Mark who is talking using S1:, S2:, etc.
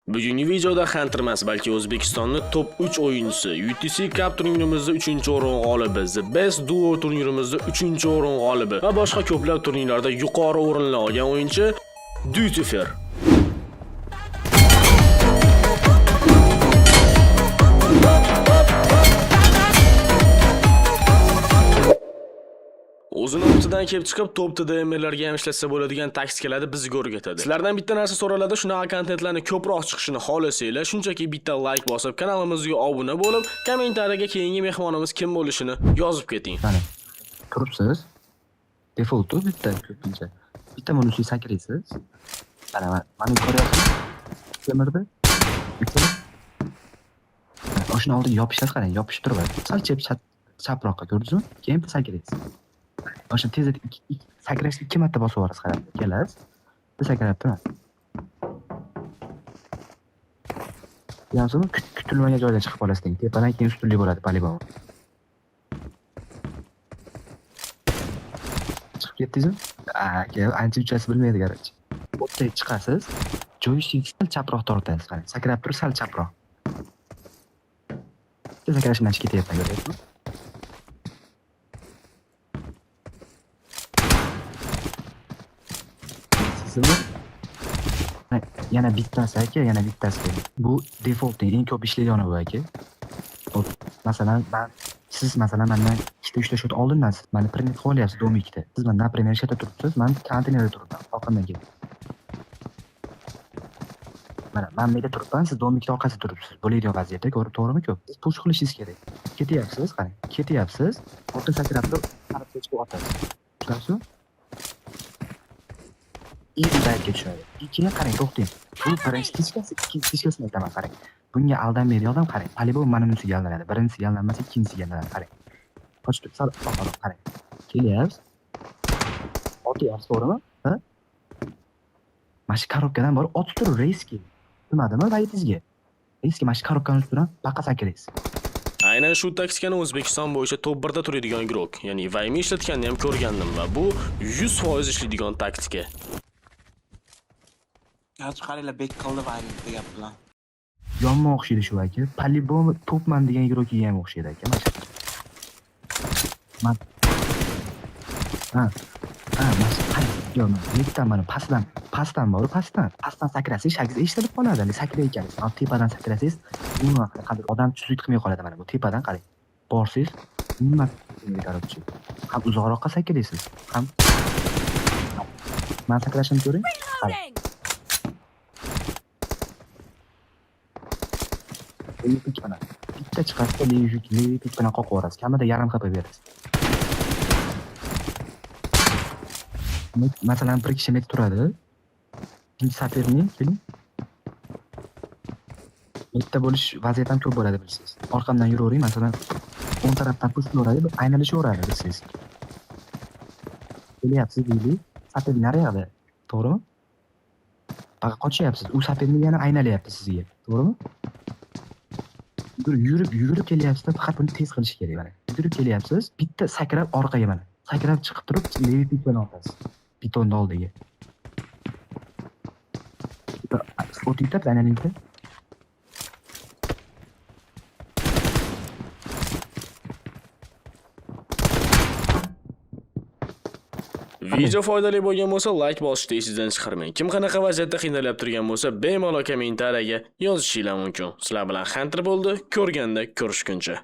S1: Bugungi videoda Hunter emas, balki O'zbekistonning top 3 o'yinchisi, UTC Cup turnirimizda 3-o'rin g'olibi, The Best Duo turnirimizda 3-o'rin g'olibi va boshqa ko'plab turnirlarda yuqori o'rinlar olgan o'yinchi Dutyfer. O'zini o'tidan kelib chiqib, top TDM'larga ham ishlatsa bo'ladigan taktikalarni bizga o'rgatadi. Sizlardan bitta narsa so'raladi, shunaqa kontentlarni ko'proq chiqishini xohlasanglar, shunchaki bitta like bosib, kanalimizga obuna bo'lib, kommentariyaga keyingi mehmonimiz kim bo'lishini yozib keting.
S2: Mana turibsiz. Default bitta ko'pincha. Bitta buni ustiga sakraysiz. Mana ko'ryapsizmi? Temirda. O'shani oldiga yopishasiz, qarang, yopishib turibadi. Sal chaproqqa ko'rdingizmi? Keyin sakraysiz. O'sha tezda sakrashni 2 marta bosib yuborasiz, qarang. Kelasiz. Biz sakrayapti. Yansimi kutilmagan joyga chiqib qolasiz. Tepadan keyin ustunli bo'ladi, polibon. Chiqib ketdingizmi? Ancha uchasi bilmaydi, garchi. O'tday chiqasiz. Joystickni sal chaproq tortasiz, qarang. Sakrab turib sal chaproq. Sakrashimdan chiqib ketyapman, ko'ryapsizmi? Yana bittasi aka, yana bittasi. Bu defaultning eng ko'p ishlaydigani bu aka. Masalan, siz masalan mendan 2-3 shot oldindan siz meni print qilib olyapsiz domikda. Siz mendan primer shotda turibsiz, men konteynerda turibman, orqamdan kelib. Mana men menda turibman, siz domikda orqasida turibsiz. Bo'ladigan vaziyatda ko'rib to'g'rimi ko'p? Siz push qilishingiz kerak. Ketyapsiz, qarang. Ketyapsiz, o'rta sakrab turib, tarafga chiqib otasiz. Tushunasizmi? Izlayga tushadi. Keyin qarang, to'xtang. Bu birinchi tiskasi, ikkinchi tiskasini aytaman, qarang. Bunga aldanmaydi odam, qarang. Polibon mana bunisiga aldanadi. Birinchisi aldanmasa, ikkinchisiga aldanadi, qarang. Qochib sal oqaroq, qarang. Kelyapsiz. Otyapsiz, to'g'rimi? Ha? Mana shu korobkadan borib otib turib, reyski. Tushunmadimi vaytingizga? Reyski mana shu korobkani ustidan baqa sakraysiz.
S1: Aynan shu taktikani O'zbekiston bo'yicha top 1da turadigan guruh, ya'ni Vaymi ishlatganini ham ko'rgandim va bu 100% ishlaydigan taktika.
S3: Garchi qaranglar, bek qildi Vaymi degan bilan.
S2: Yonma o'xshaydi shu aka. Polibon topman degan guruhga ham o'xshaydi aka. Mana Yetdan mana pastdan borib, pastdan sakrasangiz, shagiz eshitilib qoladi. Sakray ekansiz. Tepadan sakrasangiz, umuman qadar odam tushib qilmay qoladi mana bu. Tepadan qarang. Borsiz, umuman qarabchi. Ham uzoqroqqa sakraysiz, ham men sakrashimni ko'ring. Bitta chiqarsa, levi pik bilan qoqib yuborasiz. Kamida yarim HP berasiz. Masalan, bir kishi met turadi. Ikkinchi saperning keling. Bitta bo'lish vaziyat ham ko'p bo'ladi, bilasiz. Orqamdan yuravering, masalan, o'ng tarafdan pushlaveradi, aynalashaveradi, bilasiz. Kelyapsiz deylik, saperning naryoqda, to'g'rimi? Faqat qochyapsiz, u saperning yana aynalayapti sizga, to'g'rimi? Yugurib kelyapsiz, faqat buni tez qilish kerak mana. Yugurib kelyapsiz, bitta sakrab orqaga mana. Sakrab chiqib turib, levi pik bilan otasiz. Bitonni oldiga. O'tib aylaningda.
S1: Video foydali bo'lgan bo'lsa, like bosishni esingizdan chiqarmang. Kim qanaqa vaziyatda qiynalib turgan bo'lsa, bemalol kommentariyaga yozishingiz mumkin. Sizlar bilan Hunter bo'ldi, ko'rganda ko'rishguncha.